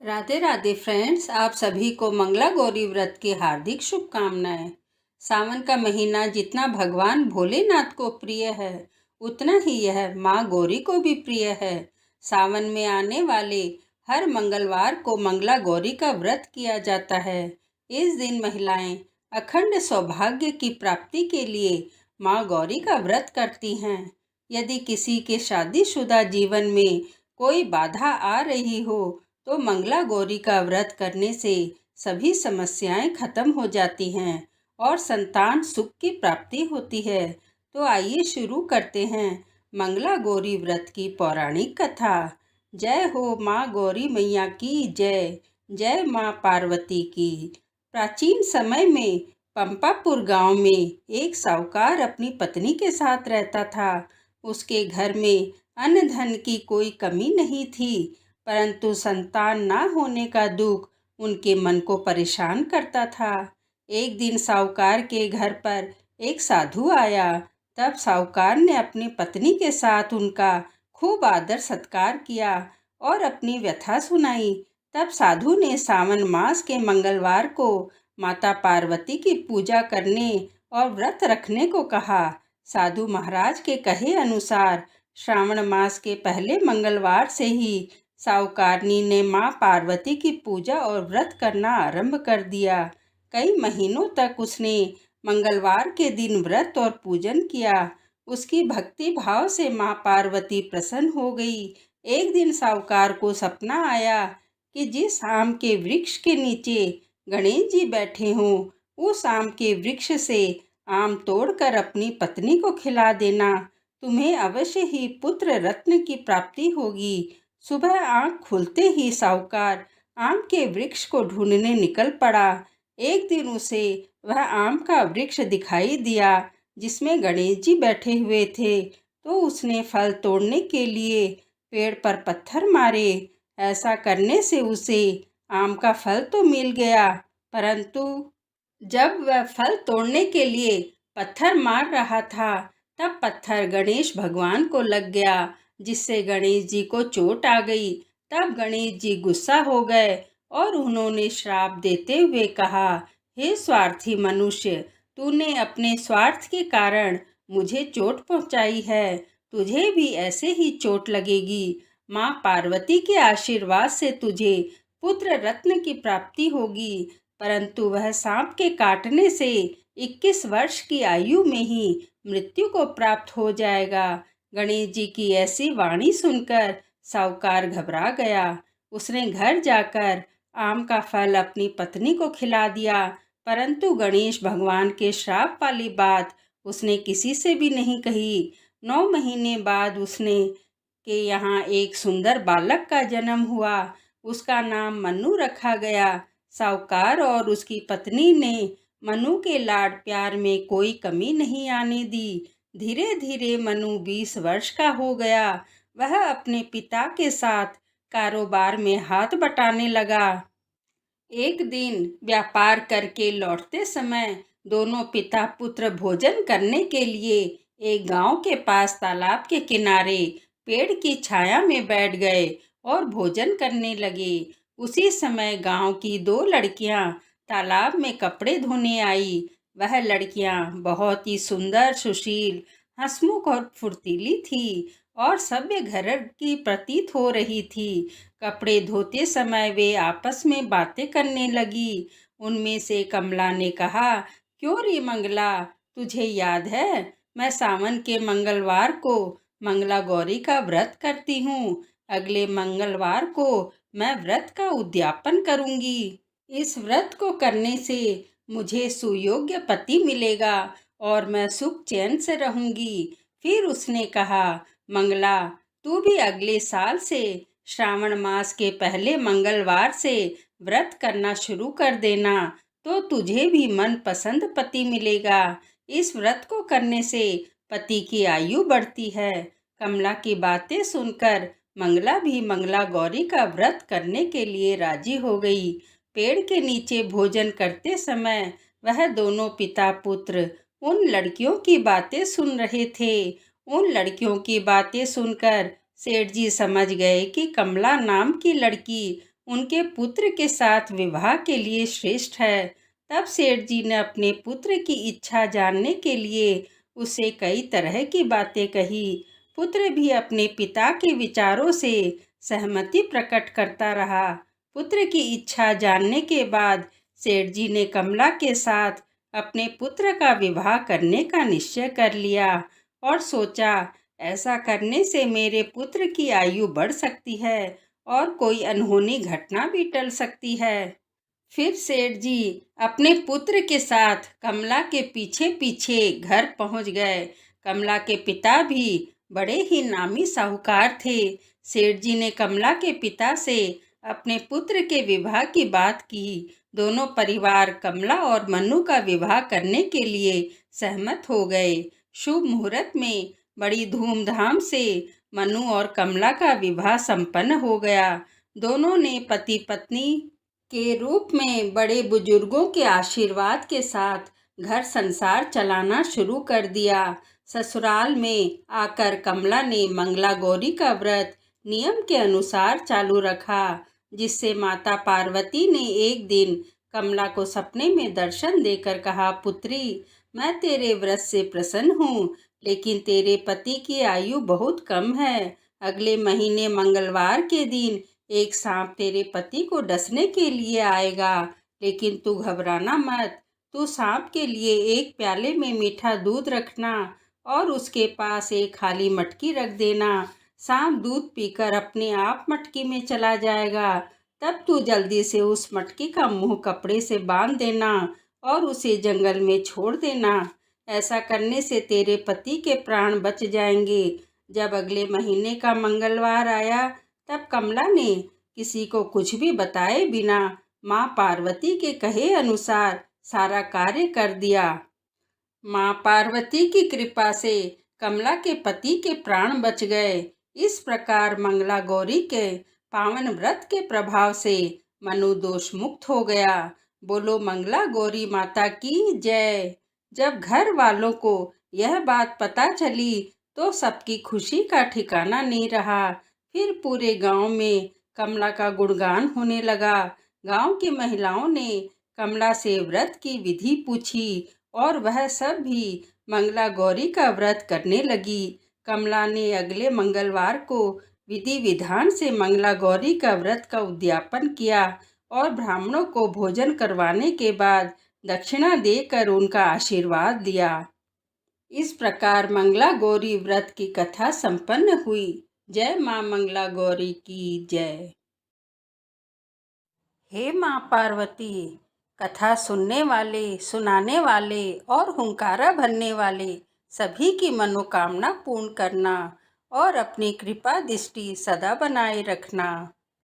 Radhe Radhe friends, आप सभी को मंगला गौरी व्रत की हार्दिक शुभकामनाएं। सावन का महीना जितना भगवान भोलेनाथ को प्रिय है, उतना ही यह माँ गौरी को भी प्रिय है। सावन में आने वाले हर मंगलवार को मंगला गौरी का व्रत किया जाता है। इस दिन महिलाएं अखंड सौभाग्य की प्राप्ति के लिए माँ गौरी का व्रत करती हैं। यदि किसी के शादीशुदा जीवन में कोई बाधा आ रही हो तो मंगला गौरी का व्रत करने से सभी समस्याएं खत्म हो जाती हैं और संतान सुख की प्राप्ति होती है। तो आइए शुरू करते हैं मंगला गौरी व्रत की पौराणिक कथा। जय हो माँ गौरी मैया की जय। जय माँ पार्वती की। प्राचीन समय में पंपापुर गांव में एक साहूकार अपनी पत्नी के साथ रहता था। उसके घर में अन्न धन की कोई कमी नहीं थी, परंतु संतान ना होने का दुख उनके मन को परेशान करता था। एक दिन साहूकार के घर पर एक साधु आया। तब साहूकार ने अपनी पत्नी के साथ उनका खूब आदर सत्कार किया और अपनी व्यथा सुनाई। तब साधु ने सावन मास के मंगलवार को माता पार्वती की पूजा करने और व्रत रखने को कहा। साधु महाराज के कहे अनुसार श्रावण मास के पहले मंगलवार से ही साहूकारनी ने माँ पार्वती की पूजा और व्रत करना आरंभ कर दिया। कई महीनों तक उसने मंगलवार के दिन व्रत और पूजन किया। उसकी भक्ति भाव से माँ पार्वती प्रसन्न हो गई। एक दिन साहूकार को सपना आया कि जिस आम के वृक्ष के नीचे गणेश जी बैठे हों, उस आम के वृक्ष से आम तोड़कर अपनी पत्नी को खिला देना। तुम्हें अवश्य ही पुत्र रत्न की प्राप्ति होगी। सुबह आंख खुलते ही साहूकार आम के वृक्ष को ढूंढने निकल पड़ा। एक दिन उसे वह आम का वृक्ष दिखाई दिया जिसमें गणेश जी बैठे हुए थे। तो उसने फल तोड़ने के लिए पेड़ पर पत्थर मारे। ऐसा करने से उसे आम का फल तो मिल गया, परंतु जब वह फल तोड़ने के लिए पत्थर मार रहा था, तब पत्थर गणेश भगवान को लग गया, जिससे गणेश जी को चोट आ गई। तब गणेश जी गुस्सा हो गए और उन्होंने श्राप देते हुए कहा, हे स्वार्थी मनुष्य, तूने अपने स्वार्थ के कारण मुझे चोट पहुंचाई है, तुझे भी ऐसे ही चोट लगेगी। माँ पार्वती के आशीर्वाद से तुझे पुत्र रत्न की प्राप्ति होगी, परंतु वह सांप के काटने से 21 वर्ष की आयु में ही मृत्यु को प्राप्त हो जाएगा। गणेश जी की ऐसी वाणी सुनकर साहूकार घबरा गया। उसने घर जाकर आम का फल अपनी पत्नी को खिला दिया, परंतु गणेश भगवान के श्राप वाली बात उसने किसी से भी नहीं कही। 9 महीने बाद उसने के यहाँ एक सुंदर बालक का जन्म हुआ। उसका नाम मन्नू रखा गया। साहूकार और उसकी पत्नी ने मनु के लाड प्यार में कोई कमी नहीं आने दी। धीरे धीरे मनु 20 वर्ष का हो गया। वह अपने पिता के साथ कारोबार में हाथ बटाने लगा। एक दिन व्यापार करके लौटते समय दोनों पिता पुत्र भोजन करने के लिए एक गांव के पास तालाब के किनारे पेड़ की छाया में बैठ गए और भोजन करने लगे। उसी समय गांव की 2 लड़कियां तालाब में कपड़े धोने आई। वह लड़कियां बहुत ही सुंदर, सुशील, हंसमुख और फुर्तीली थी और सभ्य घर की प्रतीत हो रही थी। कपड़े धोते समय वे आपस में बातें करने लगी। उनमें से कमला ने कहा, क्यों रे मंगला, तुझे याद है मैं सावन के मंगलवार को मंगला गौरी का व्रत करती हूँ। अगले मंगलवार को मैं व्रत का उद्यापन करूँगी। इस व्रत को करने से मुझे सुयोग्य पति मिलेगा और मैं सुख चैन से रहूँगी। फिर उसने कहा, मंगला, तू भी अगले साल से श्रावण मास के पहले मंगलवार से व्रत करना शुरू कर देना, तो तुझे भी मनपसंद पति मिलेगा। इस व्रत को करने से पति की आयु बढ़ती है। कमला की बातें सुनकर मंगला भी मंगला गौरी का व्रत करने के लिए राजी हो गई। पेड़ के नीचे भोजन करते समय वह दोनों पिता पुत्र उन लड़कियों की बातें सुन रहे थे। उन लड़कियों की बातें सुनकर सेठ जी समझ गए कि कमला नाम की लड़की उनके पुत्र के साथ विवाह के लिए श्रेष्ठ है। तब सेठ जी ने अपने पुत्र की इच्छा जानने के लिए उसे कई तरह की बातें कही। पुत्र भी अपने पिता के विचारों से सहमति प्रकट करता रहा। पुत्र की इच्छा जानने के बाद सेठ जी ने कमला के साथ अपने पुत्र का विवाह करने का निश्चय कर लिया और सोचा, ऐसा करने से मेरे पुत्र की आयु बढ़ सकती है और कोई अनहोनी घटना भी टल सकती है। फिर सेठ जी अपने पुत्र के साथ कमला के पीछे पीछे घर पहुंच गए। कमला के पिता भी बड़े ही नामी साहूकार थे। सेठ जी ने कमला के पिता से अपने पुत्र के विवाह की बात की। दोनों परिवार कमला और मन्नू का विवाह करने के लिए सहमत हो गए। शुभ मुहूर्त में बड़ी धूमधाम से मन्नू और कमला का विवाह संपन्न हो गया। दोनों ने पति पत्नी के रूप में बड़े बुजुर्गों के आशीर्वाद के साथ घर संसार चलाना शुरू कर दिया। ससुराल में आकर कमला ने मंगला गौरी का व्रत नियम के अनुसार चालू रखा, जिससे माता पार्वती ने एक दिन कमला को सपने में दर्शन देकर कहा, पुत्री, मैं तेरे व्रत से प्रसन्न हूँ, लेकिन तेरे पति की आयु बहुत कम है। अगले महीने मंगलवार के दिन एक सांप तेरे पति को डसने के लिए आएगा, लेकिन तू घबराना मत। तू सांप के लिए एक प्याले में मीठा दूध रखना और उसके पास एक खाली मटकी रख देना। सांप दूध पीकर अपने आप मटकी में चला जाएगा। तब तू जल्दी से उस मटकी का मुंह कपड़े से बांध देना और उसे जंगल में छोड़ देना। ऐसा करने से तेरे पति के प्राण बच जाएंगे। जब अगले महीने का मंगलवार आया, तब कमला ने किसी को कुछ भी बताए बिना माँ पार्वती के कहे अनुसार सारा कार्य कर दिया। माँ पार्वती की कृपा से कमला के पति के प्राण बच गए। इस प्रकार मंगला गौरी के पावन व्रत के प्रभाव से मनु दोष मुक्त हो गया। बोलो मंगला गौरी माता की जय। जब घर वालों को यह बात पता चली तो सबकी खुशी का ठिकाना नहीं रहा। फिर पूरे गांव में कमला का गुणगान होने लगा। गांव की महिलाओं ने कमला से व्रत की विधि पूछी और वह सब भी मंगला गौरी का व्रत करने लगी। कमला ने अगले मंगलवार को विधि विधान से मंगला गौरी का व्रत का उद्यापन किया और ब्राह्मणों को भोजन करवाने के बाद दक्षिणा देकर उनका आशीर्वाद दिया। इस प्रकार मंगला गौरी व्रत की कथा संपन्न हुई। जय माँ मंगला गौरी की जय। हे माँ पार्वती, कथा सुनने वाले, सुनाने वाले और हुंकारा भरने वाले सभी की मनोकामना पूर्ण करना और अपनी कृपा दृष्टि सदा बनाए रखना।